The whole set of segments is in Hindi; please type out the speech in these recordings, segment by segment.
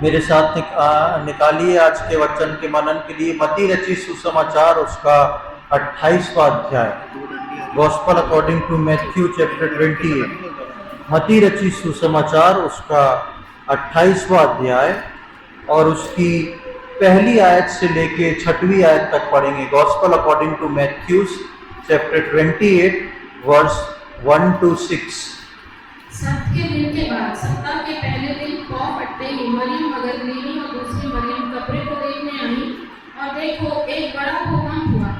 मेरे साथ निकालिए आज के वचन के मनन के लिए मत्ती रचित सुसमाचार उसका 28वां अध्याय। Gospel according to Matthew chapter 28। मत्ती रचित सुसमाचार उसका 28वां अध्याय और उसकी पहली आयत से लेके 6वीं आयत तक पढ़ेंगे। Gospel according to Matthew chapter 28 verse 1 to 6। सप्त के दिन के बाद सप्ताह के पहले दिन पौ फटते ही मरियम मगदलीनी और दूसरी मरियम कब्र को देखने आई, और देखो एक बड़ा भूकंप हुआ,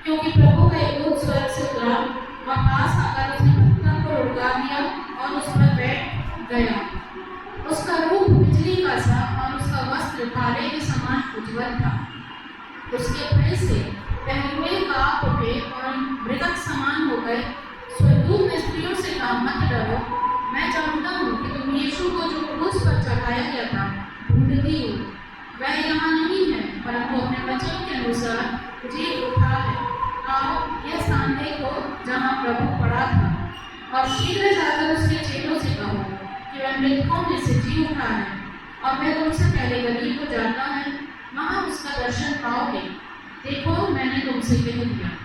क्योंकि प्रभु का एक दूत स्वर्ग से उतरा और पास आकर उसने पत्थर को उड़का दिया और उस पर बैठ गया। उसका रूप बिजली का सा और उसका वस्त्र तारे के समान उज्ज्वल था। उसके भय से पहरुए कांप उठे और मृतक समान हो गए। स्वर्गदूत ने स्त्रियों से कहा, मत डरो, मैं जानता हूँ कि तुम यीशु को जो क्रूस पर चढ़ाया गया था ढूंढती हो। वह यहाँ नहीं है, परंतु अपने वचन के अनुसार जी उठा है। आओ यह स्थान देखो जहाँ प्रभु पड़ा था, और शीघ्र जाकर उसके चेलों से कहो कि वह मृतकों में से जी उठा है, और मैं तुमसे पहले गलील को जाता है, वहाँ उसका दर्शन पाओगे। देखो मैंने तुमसे कह दिया।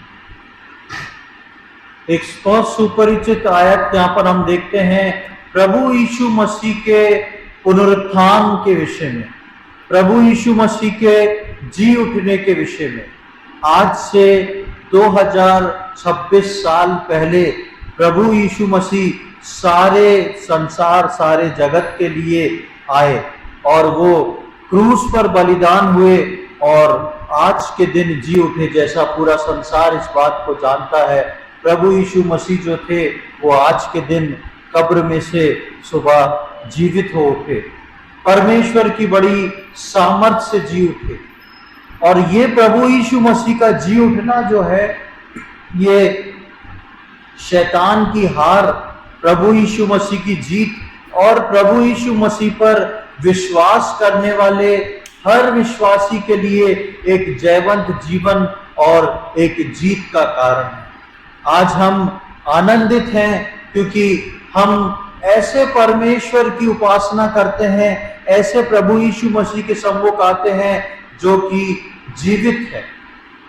एक स्पष्ट सुपरिचित आयत यहाँ पर हम देखते हैं प्रभु यीशु मसीह के पुनरुत्थान के विषय में, प्रभु यीशु मसीह के जी उठने के विषय में। आज से 2026 साल पहले प्रभु यीशु मसीह सारे संसार, सारे जगत के लिए आए और वो क्रूस पर बलिदान हुए और आज के दिन जी उठे। जैसा पूरा संसार इस बात को जानता है, प्रभु यीशु मसीह जो थे वो आज के दिन कब्र में से सुबह जीवित हो उठे, परमेश्वर की बड़ी सामर्थ्य से जी उठे। और ये प्रभु यीशु मसीह का जी उठना जो है, ये शैतान की हार, प्रभु यीशु मसीह की जीत और प्रभु यीशु मसीह पर विश्वास करने वाले हर विश्वासी के लिए एक जयवंत जीवन और एक जीत का कारण है। आज हम आनंदित हैं क्योंकि हम ऐसे परमेश्वर की उपासना करते हैं, ऐसे प्रभु यीशु मसीह के सम्मुख आते हैं जो कि जीवित है,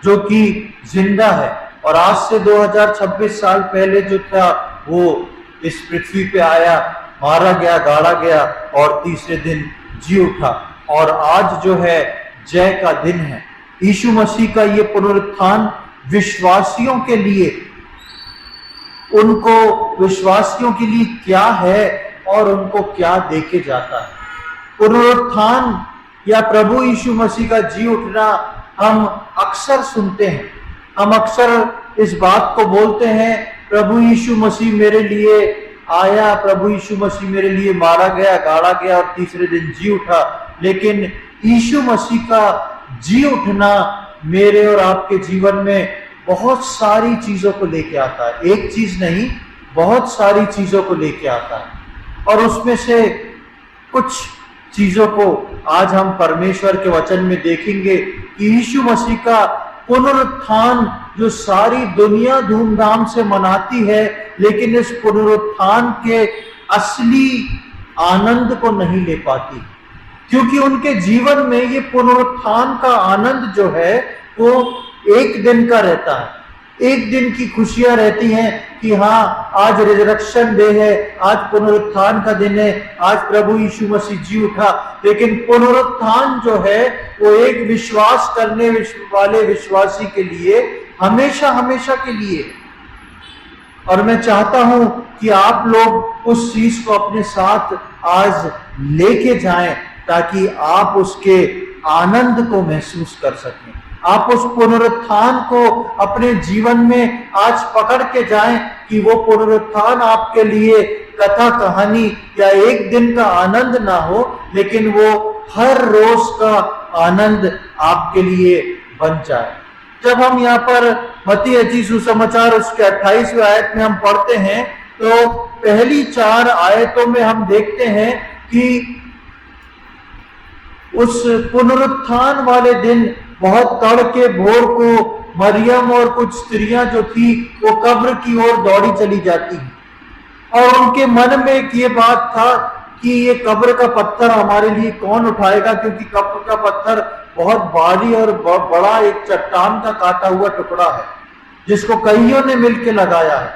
जो कि जिंदा है। और आज से 2026 साल पहले जो था वो इस पृथ्वी पे आया, मारा गया, गाड़ा गया और तीसरे दिन जी उठा। और आज जो है जय का दिन है। यीशु मसीह का ये पुनरुत्थान विश्वासियों के लिए, उनको विश्वासियों के लिए क्या है और उनको क्या देके जाता है। पुनरुत्थान या प्रभु यीशु मसीह का जी उठना हम अक्सर सुनते हैं, हम अक्सर इस बात को बोलते हैं, प्रभु यीशु मसीह मेरे लिए आया, प्रभु यीशु मसीह मेरे लिए मारा गया, गाड़ा गया और तीसरे दिन जी उठा। लेकिन यीशु मसीह का जी उठना मेरे और आपके जीवन में बहुत सारी चीजों को लेके आता है। एक चीज नहीं, बहुत सारी चीजों को लेके आता है। और उसमें से कुछ चीजों को आज हम परमेश्वर के वचन में देखेंगे कि यीशु मसीह का पुनरुत्थान जो सारी दुनिया धूमधाम से मनाती है, लेकिन इस पुनरुत्थान के असली आनंद को नहीं ले पाती, क्योंकि उनके जीवन में ये पुनरुत्थान का आनंद जो है वो एक दिन का रहता है। एक दिन की खुशियां रहती हैं कि हाँ आज रिजरेक्शन डे है, आज पुनरुत्थान का दिन है, आज प्रभु यीशु मसीह जी उठा। लेकिन पुनरुत्थान जो है वो एक विश्वास करने वाले विश्वासी के लिए हमेशा हमेशा के लिए। और मैं चाहता हूं कि आप लोग उस चीज को अपने साथ आज लेके जाएं ताकि आप उसके आनंद को महसूस कर सकें। आप उस पुनरुत्थान को अपने जीवन में आज पकड़ के जाएं कि वो पुनरुत्थान आपके लिए कथा कहानी या एक दिन का आनंद ना हो, लेकिन वो हर रोज का आनंद आपके लिए बन जाए। जब हम यहाँ पर मत्ती रचित सुसमाचार उसके 28वें आयत में हम पढ़ते हैं तो पहली 4 आयतों में हम देखते हैं कि उस पुनरुत्थान वाले दिन बहुत तड़के भोर को मरियम और कुछ स्त्रियां जो थी वो कब्र की ओर दौड़ी चली जाती हैं। और उनके मन में एक ये बात था कि ये कब्र का पत्थर हमारे लिए कौन उठाएगा, क्योंकि कब्र का पत्थर बहुत भारी और बड़ा एक चट्टान का काटा हुआ टुकड़ा है जिसको कईयों ने मिलकर लगाया है।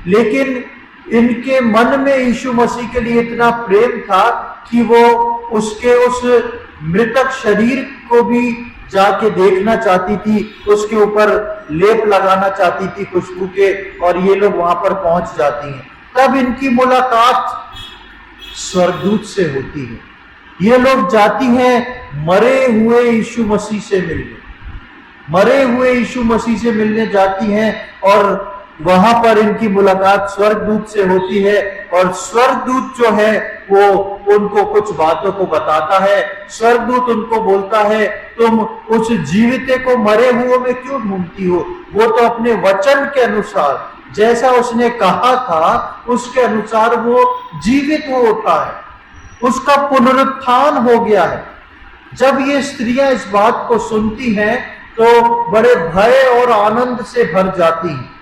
लेकिन इनके मन में यीशु मसीह के लिए इतना प्रेम था कि वो उसके उस मृतक शरीर को भी जाके देखना चाहती थी, उसके ऊपर लेप लगाना चाहती थी खुशबू के, और ये लोग वहां पर पहुंच जाती हैं। तब इनकी मुलाकात स्वर्गदूत से होती है। ये लोग जाती हैं मरे हुए यीशु मसीह से मिलने, मरे हुए यीशु मसीह से मिलने जाती हैं, और वहां पर इनकी मुलाकात स्वर्गदूत से होती है। और स्वर्गदूत जो है वो उनको कुछ बातों को बताता है। स्वर्गदूत उनको बोलता है, तुम उस जीविते को मरे हुए में क्यों ढूंढती हो? वो तो अपने वचन के अनुसार जैसा उसने कहा था उसके अनुसार वो जीवित हो उठा है, उसका पुनरुत्थान हो गया है। जब ये स्त्रियां इस बात को सुनती हैं तो बड़े भय और आनंद से भर जाती हैं।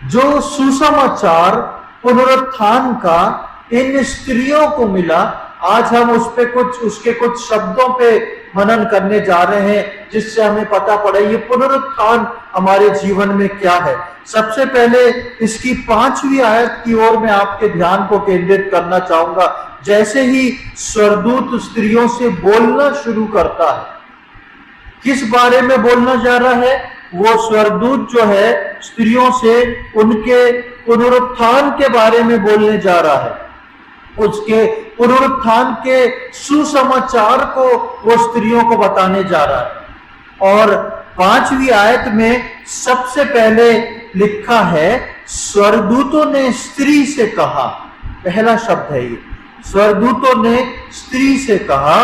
जो सुसमाचार पुनरुत्थान का इन स्त्रियों को मिला, आज हम उसके कुछ शब्दों पे मनन करने जा रहे हैं, जिससे हमें पता पड़े ये पुनरुत्थान हमारे जीवन में क्या है। सबसे पहले इसकी 5वीं आयत की ओर मैं आपके ध्यान को केंद्रित करना चाहूंगा। जैसे ही स्वर्गदूत स्त्रियों से बोलना शुरू करता है, किस बारे में बोलना जा रहा है? वो स्वर्गदूत जो है स्त्रियों से उनके पुनरुत्थान के बारे में बोलने जा रहा है। उसके पुनरुत्थान के सुसमाचार को वो स्त्रियों को बताने जा रहा है। और 5वीं आयत में सबसे पहले लिखा है, स्वर्गदूतों ने स्त्री से कहा। पहला शब्द है ये, स्वर्गदूतों ने स्त्री से कहा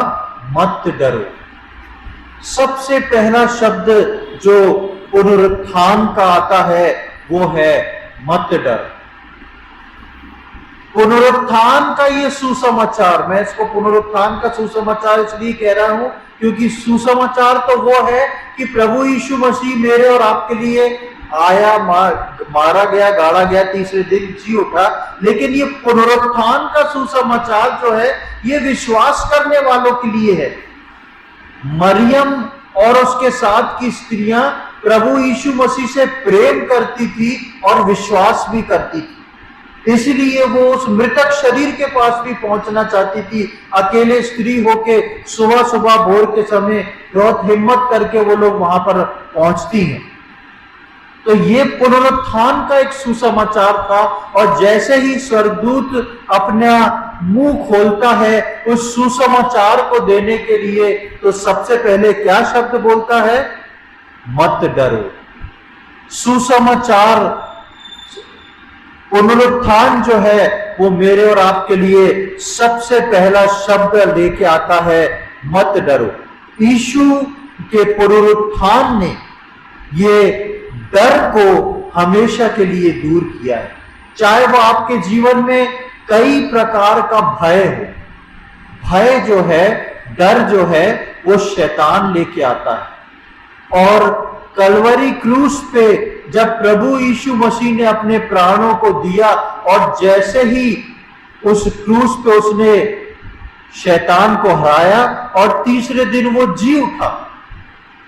मत डरो। सबसे पहला शब्द जो पुनरुत्थान का आता है वो है मत डर। पुनरुत्थान का ये सुसमाचार, मैं इसको पुनरुत्थान का सुसमाचार इसलिए कह रहा हूं क्योंकि सुसमाचार तो वो है कि प्रभु यीशु मसीह मेरे और आपके लिए आया, मारा गया, गाड़ा गया, तीसरे दिन जी उठा। लेकिन ये पुनरुत्थान का सुसमाचार जो है ये विश्वास करने वालों के लिए है। मरियम और उसके साथ की स्त्रियां प्रभु यीशु मसीह से प्रेम करती थी और विश्वास भी करती थी, इसलिए वो उस मृतक शरीर के पास भी पहुंचना चाहती थी। अकेले स्त्री होके सुबह सुबह भोर के समय बहुत हिम्मत करके वो लोग वहां पर पहुंचती हैं। तो ये पुनरुत्थान का एक सुसमाचार था। और जैसे ही स्वर्गदूत अपना मुंह खोलता है उस सुसमाचार को देने के लिए, तो सबसे पहले क्या शब्द बोलता है? मत डरो। सुसमाचार, पुनरुत्थान जो है वो मेरे और आपके लिए सबसे पहला शब्द लेके आता है, मत डरो। यीशु के पुनरुत्थान ने ये डर को हमेशा के लिए दूर किया है। चाहे वो आपके जीवन में कई प्रकार का भय हो, भय जो है, डर जो है वो शैतान लेके आता है। और कलवरी क्रूस पे जब प्रभु यीशु मसीह ने अपने प्राणों को दिया और जैसे ही उस क्रूस पे उसने शैतान को हराया और तीसरे दिन वो जी उठा,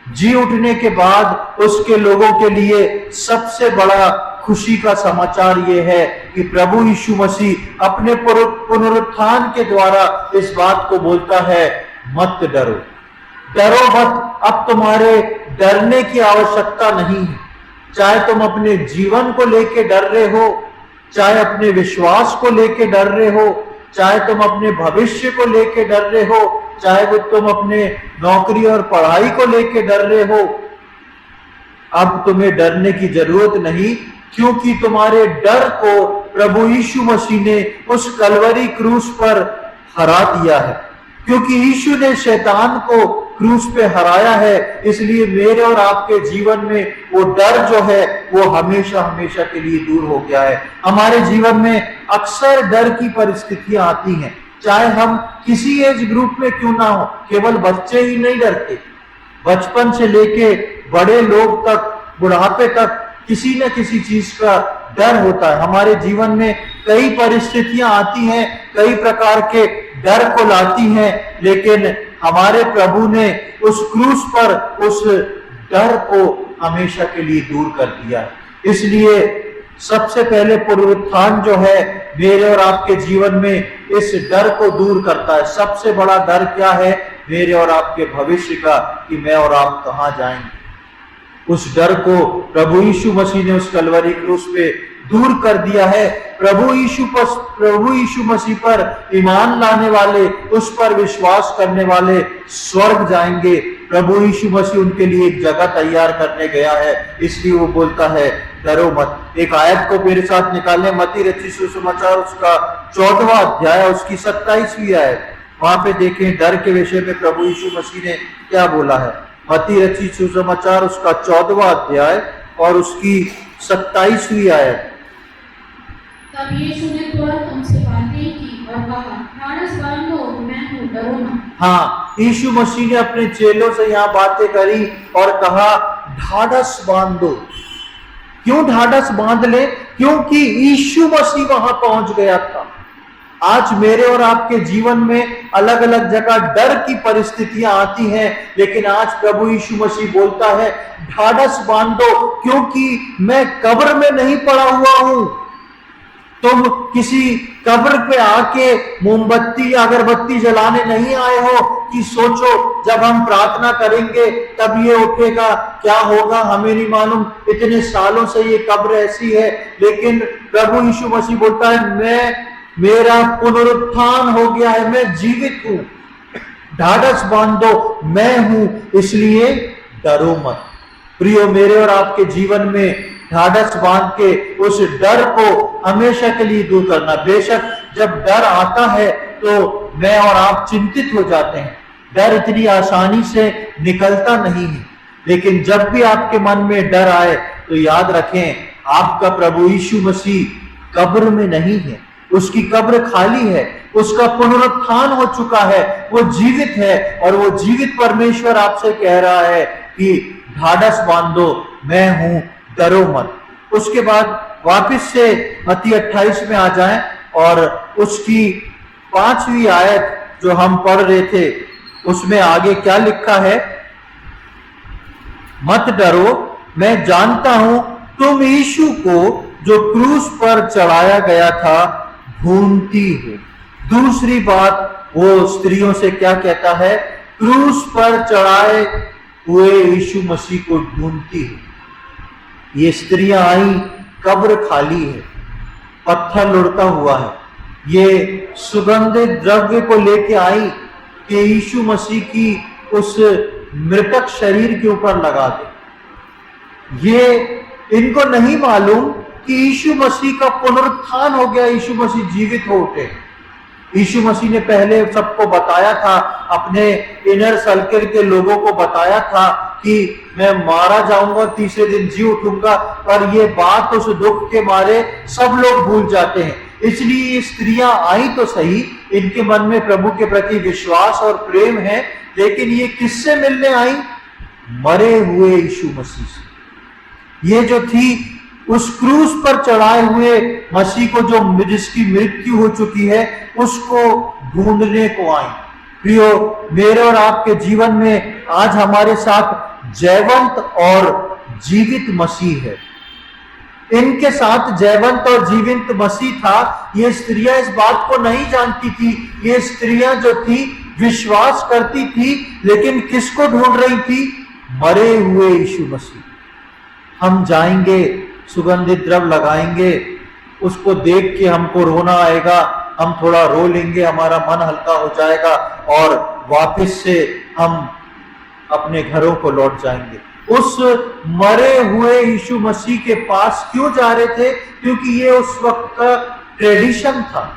जी उठने के बाद उसके लोगों के लिए सबसे बड़ा खुशी का समाचार ये है कि प्रभु यीशु मसीह अपने पुनरुत्थान के द्वारा इस बात को बोलता है, मत डरो, डरो मत। अब तुम्हारे डरने की आवश्यकता नहीं है। चाहे तुम अपने जीवन को लेके डर रहे हो, चाहे अपने विश्वास को लेके डर रहे हो, चाहे तुम अपने भविष्य को लेके डर रहे हो, चाहे वो तुम अपने नौकरी और पढ़ाई को लेके डर रहे हो, अब तुम्हें डरने की जरूरत नहीं, क्योंकि तुम्हारे डर को प्रभु यीशु मसीह ने उस कलवरी क्रूस पर हरा दिया है। क्योंकि यीशु ने शैतान को क्रूस पे हराया है, इसलिए मेरे और आपके जीवन में वो डर जो है वो हमेशा हमेशा के लिए दूर हो गया है। हमारे जीवन में अक्सर डर की परिस्थितियां आती हैं, चाहे हम किसी एज ग्रुप में क्यों ना हो। केवल बच्चे ही नहीं डरते, बचपन से लेके बड़े लोग तक, बुढ़ापे तक किसी न किसी चीज का डर होता है। हमारे जीवन में कई परिस्थितियां आती हैं, कई प्रकार के डर को लाती हैं, लेकिन हमारे प्रभु ने उस क्रूस पर उस डर को हमेशा के लिए दूर कर दिया। इसलिए सबसे पहले पुनरुत्थान जो है मेरे और आपके जीवन में इस डर को दूर करता है। सबसे बड़ा डर क्या है मेरे और आपके भविष्य का, कि मैं और आप कहां जाएंगे। उस डर को प्रभु यीशु मसीह ने उस कलवरी क्रूस पे दूर कर दिया है। प्रभु यीशु मसीह पर ईमान लाने वाले, उस पर विश्वास करने वाले स्वर्ग जाएंगे। प्रभु यीशु मसीह उनके लिए एक जगह तैयार करने गया है, इसलिए वो बोलता है डरो मत। एक आयत को मेरे साथ निकालने, मत्ती रचित सुसमाचार उसका 14वां अध्याय उसकी 27वीं आयत, वहां पे देखें डर के विषय में प्रभु यीशु मसीह ने क्या बोला है। मत्ती रचित सुसमाचार उसका 14वां अध्याय और उसकी 27वीं आयत। तब यीशु ने तुरंत उनसे बातें की और कहा, ढाढ़स बांधो, मैं हूँ, डरो मत। हाँ, यीशु मसीह ने अपने चेलों से यहाँ बातें करी और कहा ढाढ़स बांध दो। क्यों ढाढ़स बांध ले? क्योंकि यीशु मसीह वहां पहुंच गया था। आज मेरे और आपके जीवन में अलग अलग जगह डर की परिस्थितियां आती हैं, लेकिन आज प्रभु यीशु मसीह बोलता है ढाढ़स बांधो, क्योंकि मैं कब्र में नहीं पड़ा हुआ हूं। तुम किसी कब्र पे आके मोमबत्ती अगरबत्ती जलाने नहीं आए हो कि सोचो जब हम प्रार्थना करेंगे तब ये उठेगा, क्या होगा हमें नहीं मालूम, इतने सालों से ये कब्र ऐसी है। लेकिन प्रभु यीशु मसीह बोलता है मेरा पुनरुत्थान हो गया है, मैं जीवित हूं, ढाढ़स बांधो, मैं हूं, इसलिए डरो मत। प्रियो, मेरे और आपके जीवन में ढाढ़स बांध के उस डर को हमेशा के लिए दूर करना। बेशक जब डर आता है तो मैं और आप चिंतित हो जाते हैं, डर इतनी आसानी से निकलता नहीं है, लेकिन जब भी आपके मन में डर आए तो याद रखें आपका प्रभु यीशु मसीह कब्र में नहीं है, उसकी कब्र खाली है, उसका पुनरुत्थान हो चुका है, वो जीवित है और वो जीवित परमेश्वर आपसे कह रहा है कि ढाढ़स बांधो, मैं हूं, डरो मत। उसके बाद वापस से मत्ती 28 में आ जाएं और उसकी 5वीं आयत जो हम पढ़ रहे थे उसमें आगे क्या लिखा है, मत डरो, मैं जानता हूं तुम यीशु को जो क्रूस पर चढ़ाया गया था ढूंढती हो। दूसरी बात वो स्त्रियों से क्या कहता है, क्रूस पर चढ़ाए हुए यीशु मसीह को ढूंढती हो। ये स्त्रियां आई, कब्र खाली है, पत्थर लुढ़का हुआ है, ये सुगंधित द्रव्य को लेके आई कि यीशु मसीह की उस मृतक शरीर के ऊपर लगा दे। ये इनको नहीं मालूम कि यीशु मसीह का पुनरुत्थान हो गया, यीशु मसीह जीवित हो उठे। यीशु मसीह ने पहले सबको बताया था, अपने इनर सर्कल के लोगों को बताया था कि मैं मारा जाऊंगा, तीसरे दिन जी उठूंगा, पर ये बात उस दुख के मारे सब लोग भूल जाते हैं। इसलिए ये स्त्रियां आई तो सही, इनके मन में प्रभु के प्रति विश्वास और प्रेम है, लेकिन ये किससे मिलने आई? मरे हुए यीशु मसीह से। ये जो थी उस क्रूस पर चढ़ाए हुए मसीह को, जो जिसकी मृत्यु हो चुकी है, उसको ढूंढने को आई। प्रियो, मेरे और आपके जीवन में आज हमारे साथ जयवंत और जीवित मसीह है। इनके साथ जयवंत और जीवित मसीह था। ये स्त्रियां इस बात को नहीं जानती थी। ये स्त्रियां जो थी विश्वास करती थी, लेकिन किसको ढूंढ रही थी? मरे हुए यीशु मसीह। हम जाएंगे, सुगंधित द्रव्य लगाएंगे, उसको देख के हमको रोना आएगा, हम थोड़ा रो लेंगे, हमारा मन हल्का हो जाएगा और वापस से हम अपने घरों को लौट जाएंगे। उस मरे हुए यीशु मसीह के पास क्यों जा रहे थे? क्योंकि ये उस वक्त का ट्रेडिशन था।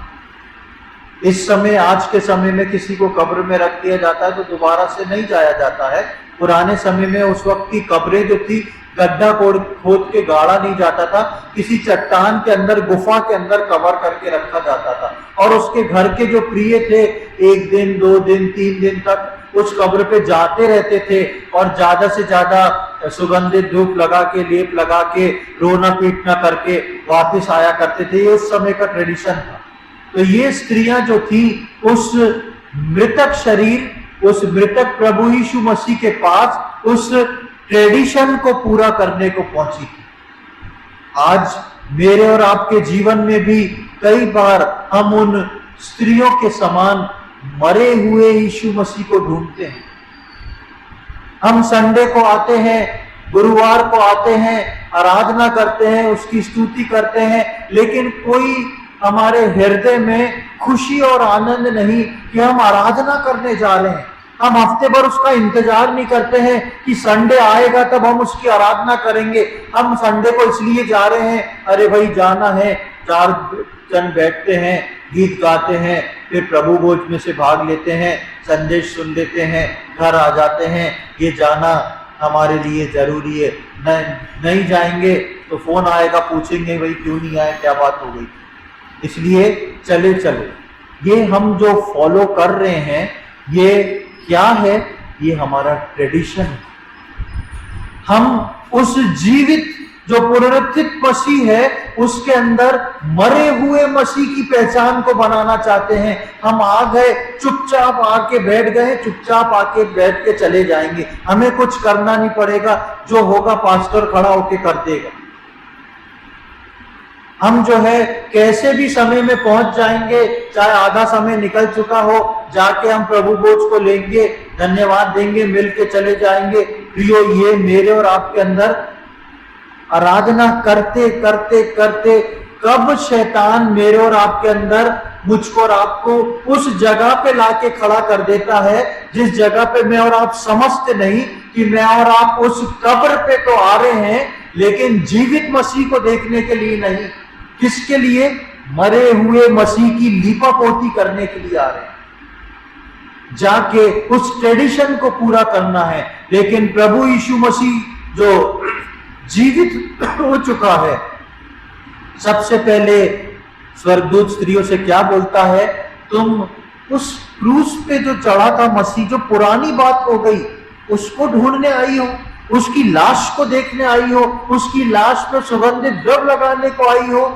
इस समय, आज के समय में किसी को कब्र में रख दिया जाता है तो दोबारा से नहीं जाया जाता है। पुराने समय में उस वक्त की कब्रें जो थी, गड्ढा खोद के गाड़ा नहीं जाता था, किसी चट्टान के अंदर, गुफा के अंदर कवर करके रखा जाता था और उसके घर के जो प्रिय थे 1 दिन, 2 दिन, 3 दिन तक उस कब्र पे जाते रहते थे और ज्यादा से ज्यादा सुगंधित धूप लगा के, लेप लगा के, रोना पीटना करके वापस आया करते थे। ये उस समय का ट्रेडिशन था। तो ये स्त्रियां जो थी उस मृतक शरीर, उस मृतक प्रभु यीशु मसीह के पास उस ट्रेडिशन को पूरा करने को पहुंची थी। आज मेरे और आपके जीवन में भी कई बार हम उन स्त्रियों के समान मरे हुए यीशु मसीह को ढूंढते हैं। हम संडे को आते हैं, गुरुवार को आते हैं, आराधना करते हैं, उसकी स्तुति करते हैं, लेकिन कोई हमारे हृदय में खुशी और आनंद नहीं कि हम आराधना करने जा रहे हैं। हम हफ्ते भर उसका इंतजार नहीं करते हैं कि संडे आएगा तब हम उसकी आराधना करेंगे। हम संडे को इसलिए जा रहे हैं, अरे भाई जाना है, 4 जन बैठते हैं, गीत गाते हैं, फिर प्रभु भोज में से भाग लेते हैं, संदेश सुन लेते हैं, घर आ जाते हैं। ये जाना हमारे लिए जरूरी है। नहीं जाएंगे तो फोन आएगा, पूछेंगे भाई क्यों नहीं आए, क्या बात हो गई। इसलिए चले चले ये हम जो फॉलो कर रहे हैं ये क्या है? ये हमारा ट्रेडिशन है। हम उस जीवित जो पुनरुत्थित मसीह है उसके अंदर मरे हुए मसीह की पहचान को बनाना चाहते हैं। हम आ गए, चुपचाप आके बैठ गए, चुपचाप आके बैठ के चले जाएंगे, हमें कुछ करना नहीं पड़ेगा, जो होगा पास्टर खड़ा होके कर देगा। हम जो है कैसे भी समय में पहुंच जाएंगे, चाहे आधा समय निकल चुका हो, जाके हम प्रभु भोज को लेंगे, धन्यवाद देंगे, मिल के चले जाएंगे। प्रियो, ये मेरे और आपके अंदर आराधना करते करते करते कब शैतान मेरे और आपके अंदर, मुझको और आपको उस जगह पे लाके खड़ा कर देता है जिस जगह पे मैं और आप समझते नहीं कि मैं और आप उस कब्र पे तो आ रहे हैं लेकिन जीवित मसीह को देखने के लिए नहीं। किसके लिए? मरे हुए मसीह की लीपापोती करने के लिए आ रहे हैं, जाके उस ट्रेडिशन को पूरा करना है। लेकिन प्रभु यीशु मसीह जो जीवित हो चुका है, सबसे पहले स्वर्गदूत स्त्रियों से क्या बोलता है? तुम उस क्रूस पे जो चढ़ा था मसीह, जो पुरानी बात हो गई, उसको ढूंढने आई हो, उसकी लाश को देखने आई हो, उसकी लाश पे सुगंधित द्रव्य लगाने को आई हो।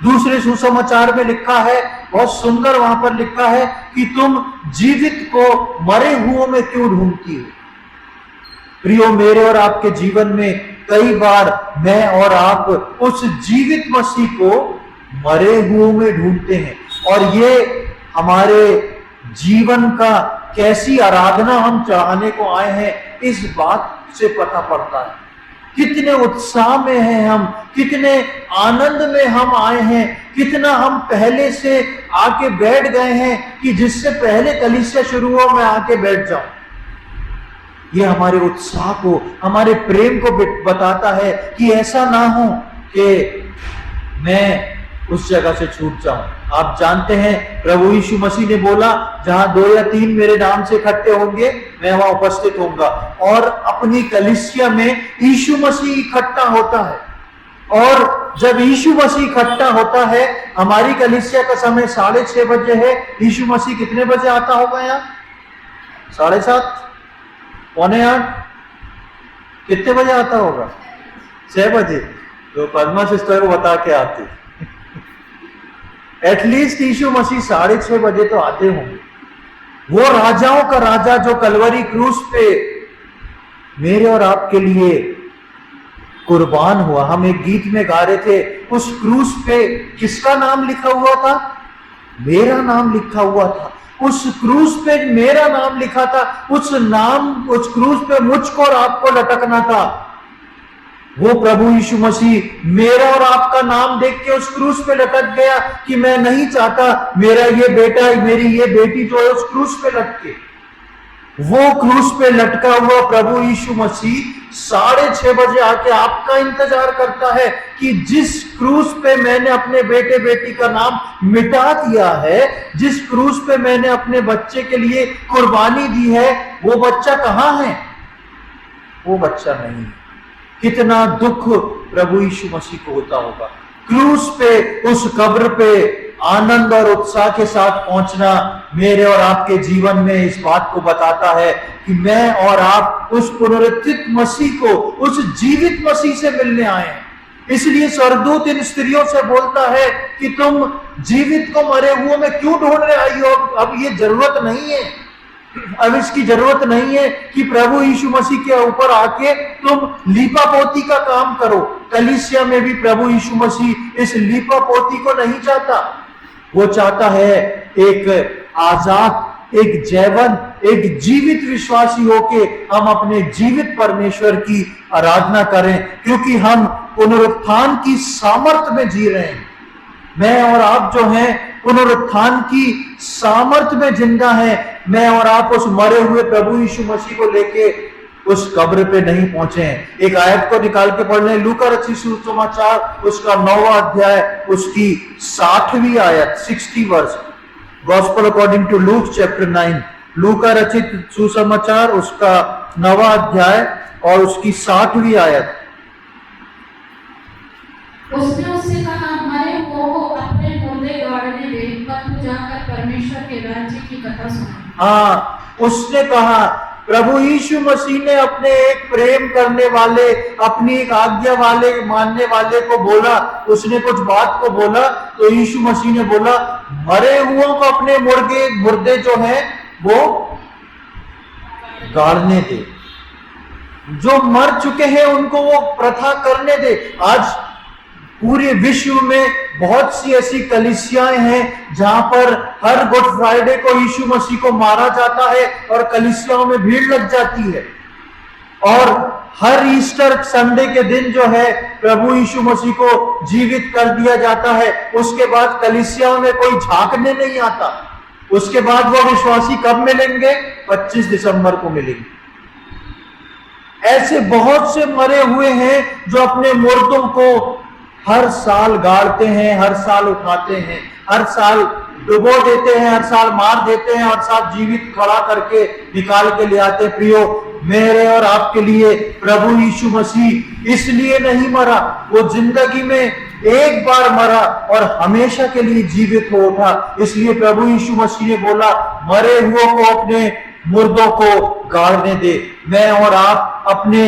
दूसरे सुसमाचार में लिखा है, बहुत सुंदर वहां पर लिखा है कि तुम जीवित को मरे हुओं में क्यों ढूंढती हो। प्रियो, मेरे और आपके जीवन में कई बार मैं और आप उस जीवित मसीह को मरे हुओं में ढूंढते हैं, और ये हमारे जीवन का कैसी आराधना हम चढ़ाने को आए हैं इस बात से पता पड़ता है। कितने उत्साह में हैं हम, कितने आनंद में हम आए हैं, कितना हम पहले से आके बैठ गए हैं कि जिससे पहले कलीसिया शुरू हो मैं आके बैठ जाऊं। ये हमारे उत्साह को, हमारे प्रेम को बताता है कि ऐसा ना हो कि मैं उस जगह से छूट जाऊं। आप जानते हैं प्रभु यीशु मसीह ने बोला, जहां 2 या 3 मेरे नाम से इकट्ठे होंगे मैं वहां उपस्थित होऊंगा। और अपनी कलीसिया में यीशु मसीह इकट्ठा होता है, और जब यीशु मसीह इकट्ठा होता है, हमारी कलीसिया का समय 6:30 बजे है। यीशु मसीह कितने बजे आता होगा यहाँ? 7:30, 7:45, कितने बजे आता होगा? 6 बजे। तो पद्मा सिस्टर को बता के आती, एटलीस्ट यीशु मसीह 6:30 बजे तो आते होंगे। वो राजाओं का राजा जो कलवरी क्रूस पे मेरे और आपके लिए कुर्बान हुआ। हम एक गीत में गा रहे थे, उस क्रूस पे किसका नाम लिखा हुआ था? मेरा नाम लिखा हुआ था। उस क्रूस पे मेरा नाम लिखा था, उस क्रूस पे मुझको और आपको लटकना था। वो प्रभु यीशु मसीह मेरा और आपका नाम देख के उस क्रूस पे लटक गया कि मैं नहीं चाहता मेरा ये बेटा, मेरी ये बेटी जो है उस क्रूस पे लटके। वो क्रूस पे लटका हुआ प्रभु यीशु मसीह 6:30 बजे आके आपका इंतजार करता है कि जिस क्रूस पे मैंने अपने बेटे बेटी का नाम मिटा दिया है, जिस क्रूस पे मैंने अपने बच्चे के लिए कुर्बानी दी है, वो बच्चा कहां है? वो बच्चा नहीं। कितना दुख प्रभु यीशु मसीह को होता होगा। क्रूस पे, उस कब्र पे आनंद और उत्साह के साथ पहुंचना मेरे और आपके जीवन में इस बात को बताता है कि मैं और आप उस पुनरुत्थित मसीह को, उस जीवित मसीह से मिलने आए हैं। इसलिए स्वर्गदूत इन स्त्रियों से बोलता है कि तुम जीवित को मरे हुए में क्यों ढूंढ आई हो? अब ये जरूरत नहीं है, अब इसकी जरूरत नहीं है कि प्रभु यीशु मसीह के ऊपर आके तुम लीपा पोती का काम करो। कलीसिया में भी प्रभु यीशु मसीह इस लीपा पोती को नहीं चाहता। वो चाहता है एक आजाद, एक जैवंत, एक जीवित विश्वासी होके हम अपने जीवित परमेश्वर की आराधना करें, क्योंकि हम पुनरुत्थान की सामर्थ्य में जी रहे हैं। मैं और आप जो हैं पुनरुत्थान की सामर्थ्य में जिंदा हैं। मैं और आप उस मरे हुए प्रभु यीशु मसीह को लेके उस कब्र पे नहीं पहुंचे हैं। एक आयत को निकाल के पढ़ लें, लूका रचित सुसमाचार उसका 9वां अध्याय उसकी 60वीं आयत, 60 verse, gospel according to Luke chapter 9, लूका रचित सुसमाचार उसका 9वां अध्याय और उसकी 60वीं आयत। उसने उससे कहा, मरे हुओं को अपने मुर्दे गाड़ने दे, पर तू जाकर परमेश्वर के राज्य की कथा सुना। हाँ, उसने कहा, प्रभु यीशु मसीह ने अपने एक प्रेम करने वाले, अपनी एक आज्ञा वाले, मानने वाले को बोला, उसने कुछ बात को बोला, तो यीशु मसीह ने बोला मरे हुओं को अपने मुर्दे जो हैं वो गाड़ने दे, जो मर चुके हैं उनको वो प्रथा करने दे। आज पूरे विश्व में बहुत सी ऐसी कलीसियाएं हैं जहां पर हर गुड फ्राइडे को यीशु मसीह को मारा जाता है और कलीसियाओं में भीड़ लग जाती है, और हर ईस्टर संडे के दिन जो है प्रभु यीशु मसीह को जीवित कर दिया जाता है। उसके बाद कलीसियाओं में कोई झांकने नहीं आता। उसके बाद वो विश्वासी कब मिलेंगे? 25 दिसंबर को मिलेंगे। ऐसे बहुत से मरे हुए हैं जो अपने मुर्दों को हर साल गाड़ते हैं, हर साल उठाते हैं, हर साल डुबो देते हैं, हर साल मार देते हैं, हर साल जीवित खड़ा करके निकाल के ले आते। प्रियो, मेरे और आपके लिए प्रभु यीशु मसीह इसलिए नहीं मरा, वो जिंदगी में एक बार मरा और हमेशा के लिए जीवित हो उठा। इसलिए प्रभु यीशु मसीह ने बोला मरे हुओं को अपने मुर्दों को गाड़ने दे। मैं और आप अपने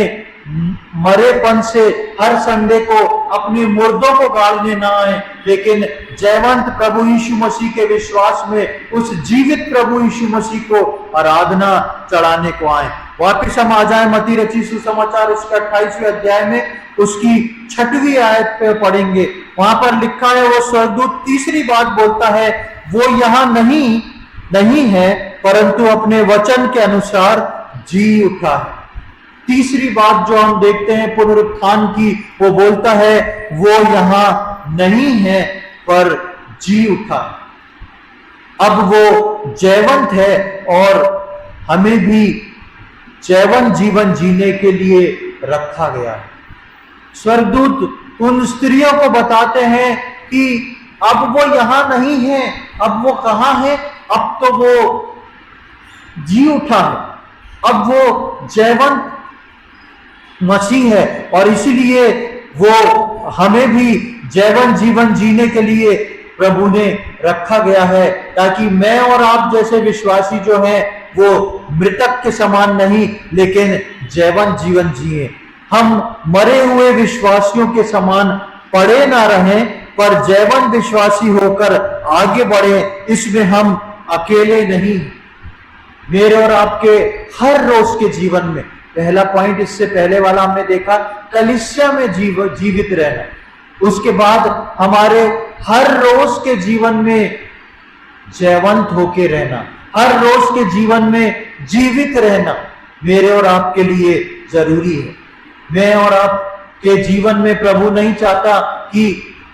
मरेपन से हर संडे को अपने मुर्दों को गाड़ने ना आए, लेकिन जयवंत प्रभु यीशु मसीह के विश्वास में उस जीवित प्रभु यीशु मसीह को आराधना चढ़ाने को आए। वापिस हम आ जाए मत्ती रचित सुसमाचार उसके 28वें अध्याय में उसकी 6वीं आयत पे पढ़ेंगे। वहां पर लिखा है, वो स्वर्गदूत तीसरी बात बोलता है, वो यहाँ नहीं है, परंतु अपने वचन के अनुसार जी उठा है। तीसरी बात जो हम देखते हैं पुनरुत्थान की, वो बोलता है वो यहां नहीं है पर जी उठा। अब वो जयवंत है और हमें भी जयवंत जीवन जीने के लिए रखा गया है। स्वर्गदूत उन स्त्रियों को बताते हैं कि अब वो यहां नहीं है, अब वो कहां है? अब तो वो जी उठा है, अब वो जयवंत मसीह है, और इसीलिए वो हमें भी जयवंत जीवन जीने के लिए प्रभु ने रखा गया है, ताकि मैं और आप जैसे विश्वासी जो हैं वो मृतक के समान नहीं लेकिन जयवंत जीवन जिए। हम मरे हुए विश्वासियों के समान पड़े ना रहें, पर जयवंत विश्वासी होकर आगे बढ़े। इसमें हम अकेले नहीं, मेरे और आपके हर रोज के जीवन में, पहला पॉइंट इससे पहले वाला हमने देखा कलीसिया में जीवित रहना, उसके बाद हमारे हर रोज के जीवन में जयवंत होके रहना, हर रोज के जीवन में जीवित रहना मेरे और आपके लिए जरूरी है। मैं और आपके जीवन में प्रभु नहीं चाहता कि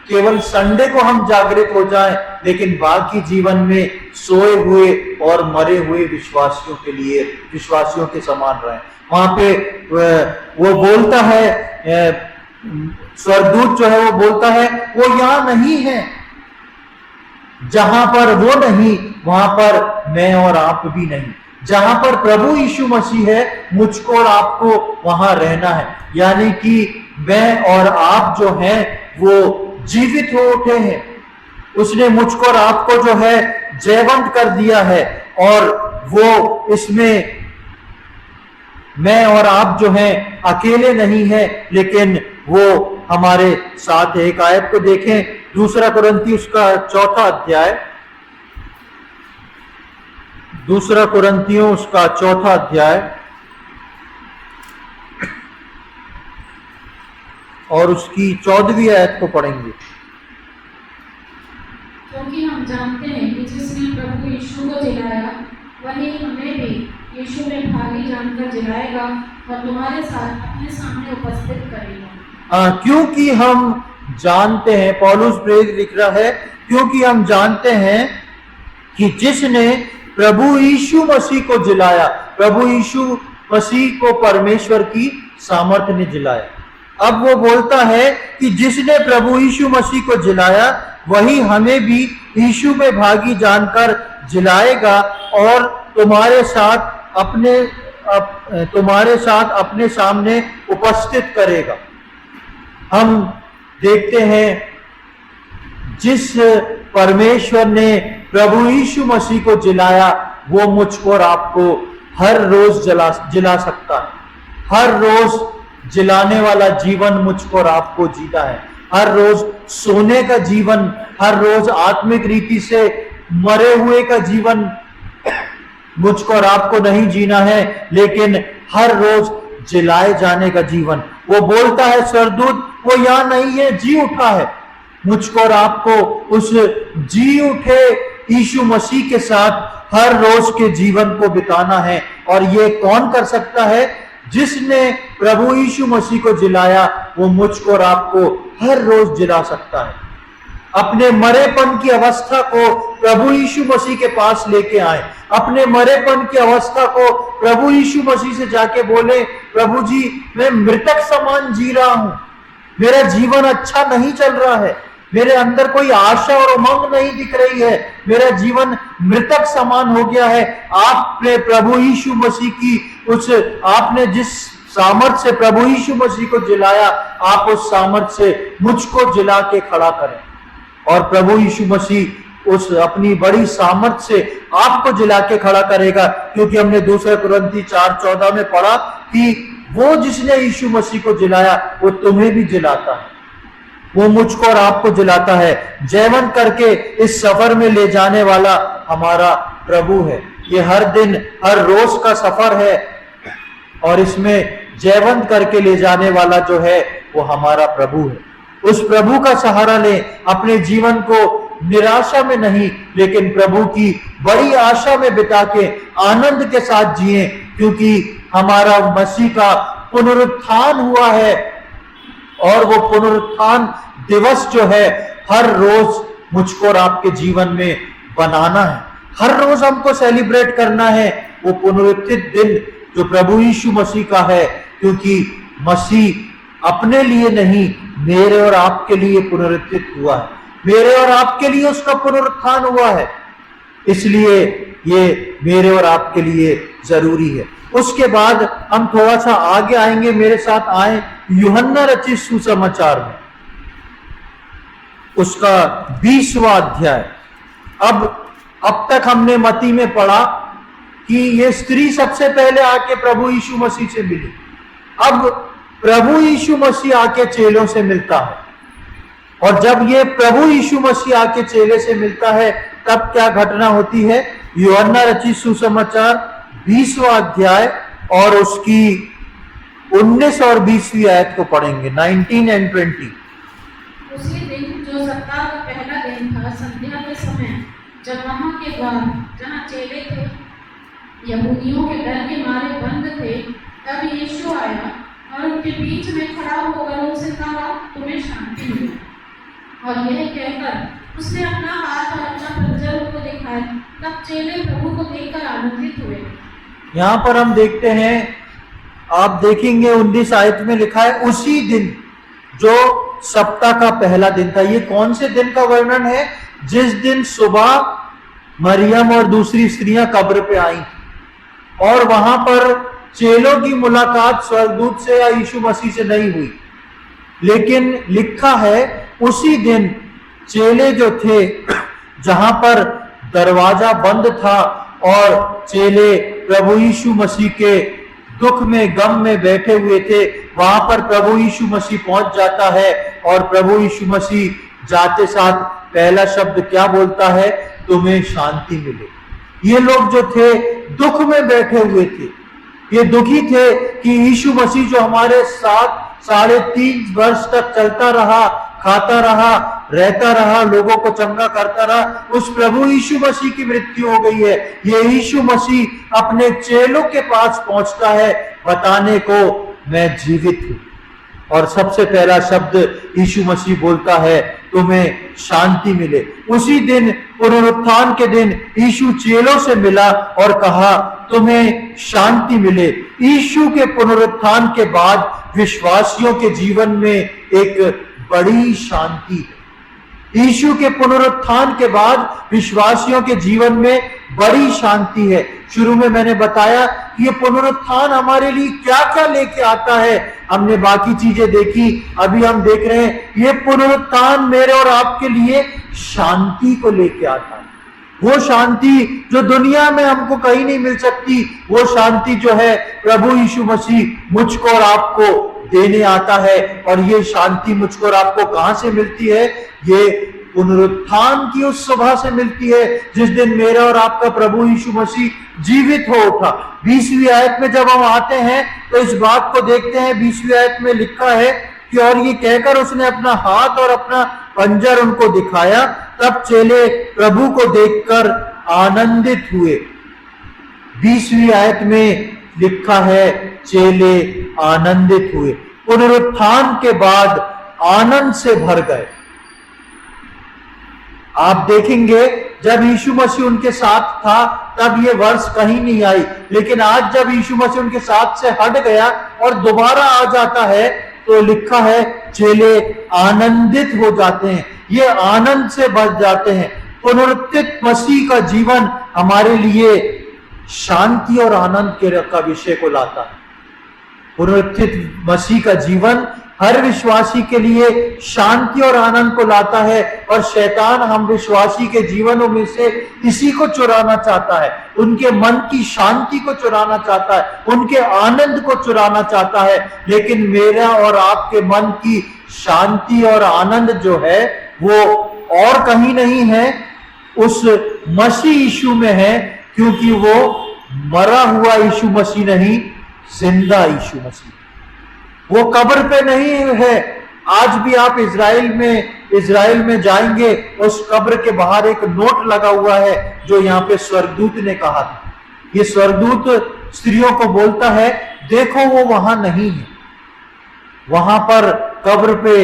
केवल संडे को हम जागृत हो जाएं, लेकिन बाकी जीवन में सोए हुए और मरे हुए विश्वासियों के लिए विश्वासियों के समान रहें। वहां पे वो बोलता है, स्वर्गदूत जो है वो बोलता है वो यहां नहीं है। जहां पर वो नहीं वहां पर मैं और आप भी नहीं। जहां पर प्रभु यीशु मसीह है मुझको और आपको वहां रहना है। यानी कि मैं और आप जो हैं वो जीवित हो उठे हैं। उसने मुझको और आपको जो है जयवंत कर दिया है, और वो इसमें मैं और आप जो हैं अकेले नहीं है, लेकिन वो हमारे साथ है। एक आयत को देखें, 2 कुरिन्ती उसका 4 अध्याय, 2 कुरिन्तियों उसका 4 अध्याय और उसकी 14वीं आयत को पढ़ेंगे। क्योंकि हम जानते हैं कि जिसने प्रभु यीशु को जिलाया वही हमें भी यीशु में भागी जानकर जिलाएगा और तुम्हारे साथ अपने सामने उपस्थित करेगा। क्योंकि हम जानते हैं, पौलुस प्रेरित लिख रहा है, क्योंकि हम जानते हैं कि जिसने प्रभु यीशु मसीह को जिलाया, प्रभु यीशु मसीह को परमेश्वर की सामर्थ्य ने जिलाया। अब वो बोलता है कि जिसने प्रभु यीशु मसीह को जिलाया वही हमें भी यीशु में भागी जानकर जिलाएगा और तुम्हारे साथ अपने सामने उपस्थित करेगा। हम देखते हैं जिस परमेश्वर ने प्रभु यीशु मसीह को जिलाया वो मुझको और आपको हर रोज जिला सकता है। हर रोज जिलाने वाला जीवन मुझको और आपको जीता है। हर रोज सोने का जीवन, हर रोज आत्मिक रीति से मरे हुए का जीवन मुझको और आपको नहीं जीना है, लेकिन हर रोज जिलाए जाने का जीवन। वो बोलता है स्वर्गदूत, वो यहां नहीं है, जी उठा है। मुझको और आपको उस जी उठे यीशु मसीह के साथ हर रोज के जीवन को बिताना है। और ये कौन कर सकता है? जिसने प्रभु यीशु मसीह को जिलाया वो मुझको और आपको हर रोज जिला सकता है। अपने मरेपन की अवस्था को प्रभु यीशु मसीह के पास लेके आए। अपने मरेपन की अवस्था को प्रभु यीशु मसीह से जाके बोले, प्रभु जी मैं मृतक समान जी रहा हूं, मेरा जीवन अच्छा नहीं चल रहा है, मेरे अंदर कोई आशा और उमंग नहीं दिख रही है, मेरा जीवन मृतक समान हो गया है। आपने प्रभु यीशु मसीह की आपने जिस सामर्थ से प्रभु यीशु मसीह को जिलाया, आप उस सामर्थ से मुझको जिला के खड़ा करें। और प्रभु यीशु मसीह उस अपनी बड़ी सामर्थ से आपको जिला के खड़ा करेगा, क्योंकि हमने 2 कुरिन्ती 4:14 में पढ़ा कि वो जिसने यीशु मसीह को जिलाया वो तुम्हें भी जिलाता है, वो मुझको और आपको जिलाता है। जयवंत करके इस सफर में ले जाने वाला हमारा प्रभु है। ये हर दिन हर रोज का सफर है और इसमें जयवंत करके ले जाने वाला जो है वो हमारा प्रभु है। उस प्रभु का सहारा लें, अपने जीवन को निराशा में नहीं लेकिन प्रभु की बड़ी आशा में बिता के आनंद के साथ जिए, क्योंकि हमारा मसीह का पुनरुत्थान हुआ है। और वो पुनरुत्थान दिवस जो है हर रोज मुझको और आपके जीवन में बनाना है। हर रोज हमको सेलिब्रेट करना है वो पुनरुत्थित दिन जो प्रभु यीशु मसीह का है, क्योंकि मसीह अपने लिए नहीं मेरे और आपके लिए पुनरुत्थित हुआ है, मेरे और आपके लिए उसका पुनरुत्थान हुआ है, इसलिए ये मेरे और आपके लिए जरूरी है। उसके बाद हम थोड़ा सा आगे आएंगे, मेरे साथ आए यूहन्ना रचित सुसमाचार में, उसका 20वां अध्याय। अब तक हमने मत्ती में पढ़ा कि ये स्त्री सबसे पहले आके प्रभु यीशु मसीह से मिली। अब प्रभु यीशु मसीह आके चेलों से मिलता है, और जब ये प्रभु यीशु मसीह आके चेले से मिलता है तब क्या घटना होती है? यूहन्ना रचित सुसमाचार 20वां अध्याय और उसकी 19 और 20वीं आयत को पढ़ेंगे, 19 और 20। उसी दिन जो सप्ताह का पहला दिन था, संध्या के समय, जब वहां के द्वार जहाँ चेले थे यहूदियों के डर के मारे बंद थे, तब यीशु आया और उनके बीच में खड़ा होकर उनसे कहा, तुम्हें शांति मिले। और यह कहकर उसने अपना हाथ और अपना पंजर उनको दिखाया। तब चेले प्रभु को देखकर आनंदित हुए। यहाँ पर हम देखते हैं, आप देखेंगे 19 आयत में लिखा है उसी दिन जो सप्ताह का पहला दिन था। ये कौन से दिन का वर्णन है? जिस दिन सुबह मरियम और दूसरी स्त्रियां कब्र पे आई और वहां पर चेलों की मुलाकात स्वर्गदूत से या यीशु मसीह से नहीं हुई, लेकिन लिखा है उसी दिन चेले जो थे, जहां पर दरवाजा बंद था और चेले प्रभु यीशु मसीह के दुख में, गम में बैठे हुए थे, वहां पर प्रभु यीशु मसीह पहुंच जाता है और प्रभु यीशु मसीह जाते साथ पहला शब्द क्या बोलता है? तुम्हें शांति मिले। ये लोग जो थे दुख में बैठे हुए थे, ये दुखी थे कि यीशु मसीह जो हमारे साथ 3.5 वर्ष तक चलता रहा, खाता रहा, रहता रहा, लोगों को चंगा करता रहा, उस प्रभु यीशु मसीह की मृत्यु हो गई है। ये यीशु मसीह अपने चेलों के पास पहुंचता है बताने को, मैं जीवित हूं। और सबसे पहला शब्द यीशु मसीह बोलता है, तुम्हें शांति मिले। उसी दिन, पुनरुत्थान के दिन, यीशु चेलों से मिला और कहा, तुम्हें शांति मिले। यीशु के पुनरुत्थान के बाद विश्वासियों के जीवन में एक बड़ी शांति है। यीशु के पुनरुत्थान के बाद विश्वासियों के जीवन में बड़ी शांति है। शुरू में मैंने बताया कि ये पुनरुत्थान हमारे लिए क्या क्या लेके आता है। हमने बाकी चीजें देखी, अभी हम देख रहे हैं ये पुनरुत्थान मेरे और आपके लिए शांति को लेके आता है। वो शांति जो दुनिया में हमको कहीं नहीं मिल सकती, वो शांति जो है प्रभु यीशु मसीह मुझको और आपको देने आता है। और ये शांति मुझको और आपको कहां से मिलती है? ये पुनरुत्थान की उस सभा से मिलती है जिस दिन मेरा और आपका प्रभु यीशु मसीह जीवित हो उठा। 20वीं आयत में जब हम आते हैं तो इस बात को देखते हैं। 20वीं आयत में लिखा है कि और ये कहकर उसने अपना हाथ और अपना पंजर उनको दिखाया, तब चेले प्रभु को देखकर आनंदित हुए। 20वीं आयत में लिखा है चेले आनंदित हुए, पुनरुत्थान के बाद आनंद से भर गए। आप देखेंगे जब यीशु मसीह उनके साथ था तब ये वर्ष कहीं नहीं आई, लेकिन आज जब यीशु मसीह उनके साथ से हट गया और दोबारा आ जाता है तो लिखा है चेले आनंदित हो जाते हैं, ये आनंद से भर जाते हैं। पुनरुत्थित मसीह का जीवन हमारे लिए शांति और आनंद का विषय को लाता है। पुनरुत्थित मसीह का जीवन हर विश्वासी के लिए शांति और आनंद को लाता है, और शैतान हम विश्वासी के जीवनों में से इसी को चुराना चाहता है। उनके मन की शांति को चुराना चाहता है, उनके आनंद को चुराना चाहता है। लेकिन मेरा और आपके मन की शांति और आनंद जो है वो और कहीं नहीं है, उस मसीह यीशु में है, क्योंकि वो मरा हुआ यीशु मसीह नहीं, जिंदा यीशु मसीह। वो कब्र पे नहीं है। आज भी आप इजराइल में जाएंगे, उस कब्र के बाहर एक नोट लगा हुआ है जो यहाँ पे स्वर्गदूत ने कहा था। ये स्वर्गदूत स्त्रियों को बोलता है, देखो वो वहां नहीं है। वहां पर कब्र पे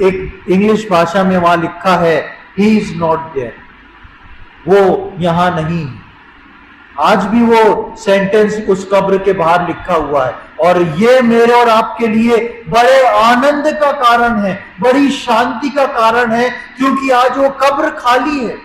एक इंग्लिश भाषा में वहां लिखा है, ही इज नॉट देयर, वो यहां नहीं है। आज भी वो सेंटेंस उस कब्र के बाहर लिखा हुआ है, और ये मेरे और आपके लिए बड़े आनंद का कारण है, बड़ी शांति का कारण है, क्योंकि आज वो कब्र खाली है।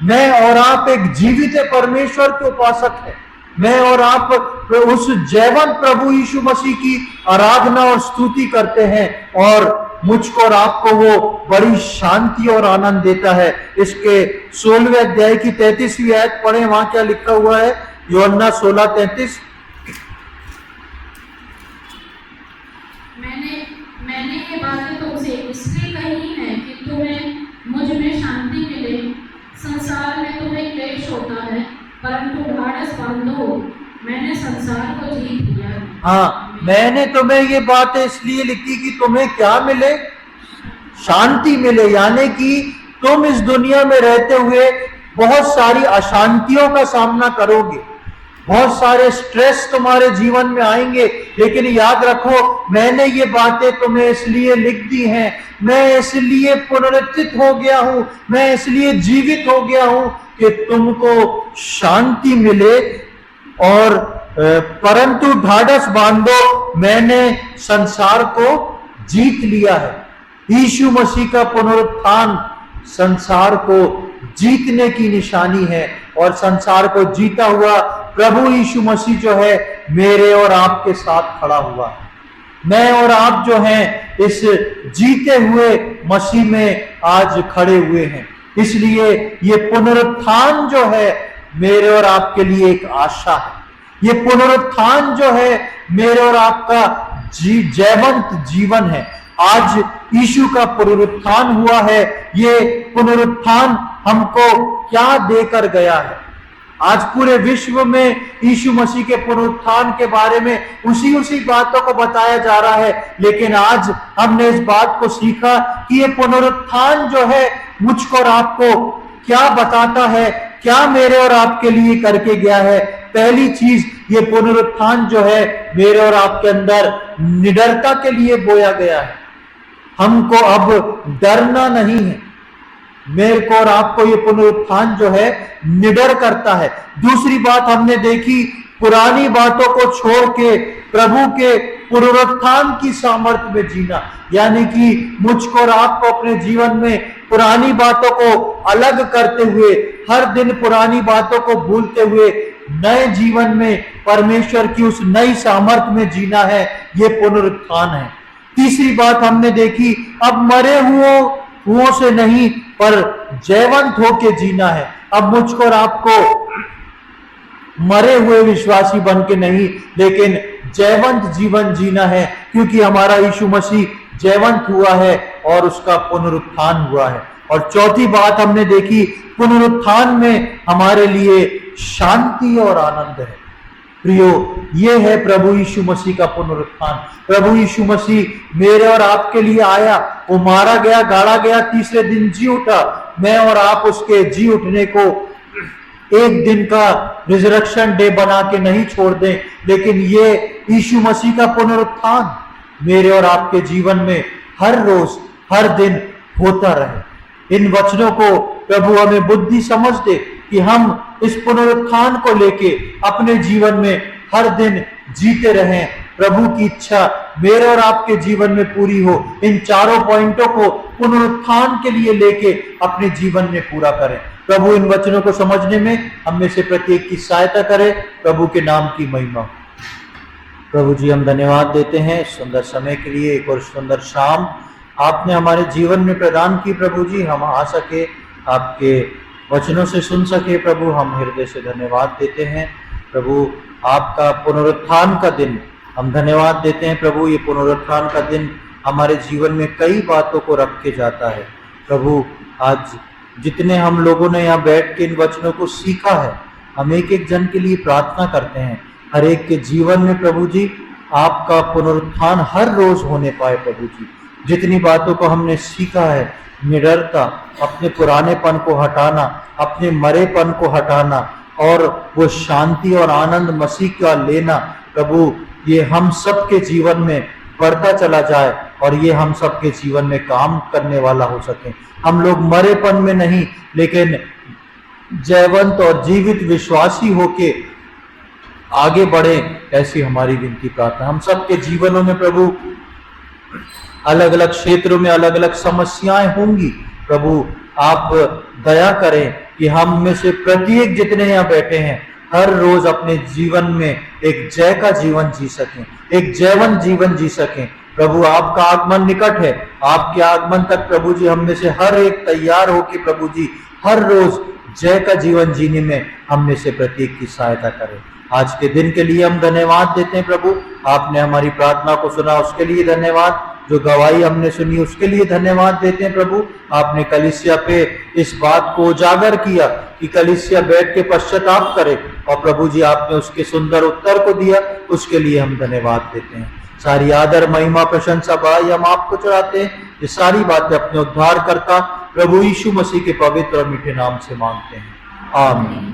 मैं और आप एक जीवित परमेश्वर के उपासक हैं। मैं और आप उस जैवंत प्रभु यीशु मसीह की आराधना और स्तुति करते हैं, और मुझको और आपको वो बड़ी शांति और आनंद देता है। इसके 16वें अध्याय की 33वीं आयत पढ़े, वहां क्या लिखा हुआ है? यूहन्ना 16:33। मैंने ये बातें तुमसे इसलिए कही है कि तुम्हें मुझ में शांति मिले। संसार में तुम्हें क्लेश होता है, परंतु ढाढ़स बांधो, मैंने संसार को जीत लिया। हाँ, मैंने तुम्हें ये बातें इसलिए लिखी कि तुम्हें क्या मिले? शांति मिले। यानी कि तुम इस दुनिया में रहते हुए बहुत सारी अशांतियों का सामना करोगे, बहुत सारे स्ट्रेस तुम्हारे जीवन में आएंगे, लेकिन याद रखो, मैंने ये बातें तुम्हें इसलिए लिख दी हैं, मैं इसलिए पुनरुत्थित हो गया हूं, मैं इसलिए जीवित हो गया हूं कि तुमको शांति मिले। और परंतु ढाढ़स बांधो, मैंने संसार को जीत लिया है। यीशु मसीह का पुनरुत्थान संसार को जीतने की निशानी है, और संसार को जीता हुआ प्रभु यीशु मसीह जो है मेरे और आपके साथ खड़ा हुआ है। मैं और आप जो हैं इस जीते हुए मसीह में आज खड़े हुए हैं। इसलिए ये पुनरुत्थान जो है मेरे और आपके लिए एक आशा है। ये पुनरुत्थान जो है मेरे और आपका जयवंत जीवन है। आज यीशु का पुनरुत्थान हुआ है। ये पुनरुत्थान हमको क्या देकर गया है? आज पूरे विश्व में यीशु मसीह के पुनरुत्थान के बारे में उसी बातों को बताया जा रहा है, लेकिन आज हमने इस बात को सीखा कि ये पुनरुत्थान जो है मुझको और आपको क्या बताता है, क्या मेरे और आपके लिए करके गया है। पहली चीज, ये पुनरुत्थान जो है मेरे और आपके अंदर निडरता के लिए बोया गया है। हमको अब डरना नहीं है। मेरे को और आपको ये पुनरुत्थान जो है निडर करता है। दूसरी बात हमने देखी, पुरानी बातों को छोड़ के प्रभु के पुनरुत्थान की सामर्थ्य में जीना, यानी कि मुझको और आपको अपने जीवन में पुरानी बातों को अलग करते हुए, हर दिन पुरानी बातों को भूलते हुए नए जीवन में परमेश्वर की उस नई सामर्थ्य में जीना है। ये पुनरुत्थान है। तीसरी बात हमने देखी, अब मरे हुओं से नहीं पर जयवंत होके जीना है। अब मुझको और आपको मरे हुए विश्वासी बन के नहीं, लेकिन जयवंत जीवन जीना है, क्योंकि हमारा यीशु मसीह जयवंत हुआ है और उसका पुनरुत्थान हुआ है। और चौथी बात हमने देखी, पुनरुत्थान में हमारे लिए शांति और आनंद है। प्रियो, ये है प्रभु यीशु मसीह का पुनरुत्थान। प्रभु यीशु मसीह मेरे और आपके लिए आया, वो मारा गया, गाड़ा गया, तीसरे दिन जी उठा। मैं और आप उसके जी उठने को एक दिन का रिजरेक्शन डे बना के नहीं छोड़ दें, लेकिन ये यीशु मसीह का पुनरुत्थान मेरे और आपके जीवन में हर रोज हर दिन होता रहे। इन वचनों को प्रभु हमें बुद्धि समझ दे कि हम इस पुनरुत्थान को लेके अपने जीवन में हर दिन जीते रहें। प्रभु की इच्छा मेरे और आपके जीवन में पूरी हो। इन चारों पॉइंटों को पुनरुत्थान के लिए लेके अपने जीवन में पूरा करें। प्रभु इन वचनों को समझने में हम में से प्रत्येक की सहायता करे। प्रभु के नाम की महिमा। प्रभु जी, हम धन्यवाद देते हैं सुंदर समय के लिए, एक और सुंदर शाम आपने हमारे जीवन में प्रदान की। प्रभु जी, हम आ सके, आपके वचनों से सुन सके। प्रभु, हम हृदय से धन्यवाद देते हैं। प्रभु, आपका पुनरुत्थान का दिन हम धन्यवाद देते हैं। प्रभु, ये पुनरुत्थान का दिन हमारे जीवन में कई बातों को रख के जाता है। प्रभु, आज जितने हम लोगों ने यहाँ बैठ के इन वचनों को सीखा है, हम एक एक जन के लिए प्रार्थना करते हैं। हर एक के जीवन में प्रभु जी आपका पुनरुत्थान हर रोज होने पाए। प्रभु जी, जितनी बातों को हमने सीखा है, निडरता, अपने पुरानेपन को हटाना, अपने मरेपन को हटाना और वो शांति और आनंद मसीह का लेना, प्रभु ये हम सबके जीवन में बढ़ता चला जाए और ये हम सबके जीवन में काम करने वाला हो सके। हम लोग मरेपन में नहीं, लेकिन जयवंत और जीवित विश्वासी होके आगे बढ़े, ऐसी हमारी विनती प्रार्थना। हम सबके जीवनों में प्रभु अलग अलग क्षेत्रों में अलग अलग समस्याएं होंगी। प्रभु, आप दया करें कि हम में से प्रत्येक जितने यहाँ बैठे हैं हर रोज अपने जीवन में एक जय का जीवन जी सकें, एक जयवंत जीवन जी सकें। प्रभु, आपका आगमन निकट है। आपके आगमन तक प्रभु जी हम में से हर एक तैयार हो कि प्रभु जी हर रोज जय का जीवन जीने में हम में से प्रत्येक की सहायता करें। आज के दिन के लिए हम धन्यवाद देते हैं। प्रभु, आपने हमारी प्रार्थना को सुना, उसके लिए धन्यवाद। जो गवाही हमने सुनी उसके लिए धन्यवाद देते हैं। प्रभु, आपने कलीसिया पे इस बात को उजागर किया कि कलीसिया बैठ के पश्चाताप करे, और प्रभु जी आपने उसके सुंदर उत्तर को दिया, उसके लिए हम धन्यवाद देते हैं। सारी आदर, महिमा, प्रशंसा, बड़ाई हम आपको चढ़ाते हैं। ये सारी बातें अपने उद्धारकर्ता प्रभु यीशु मसीह के पवित्र और मीठे नाम से मांगते हैं। आमीन।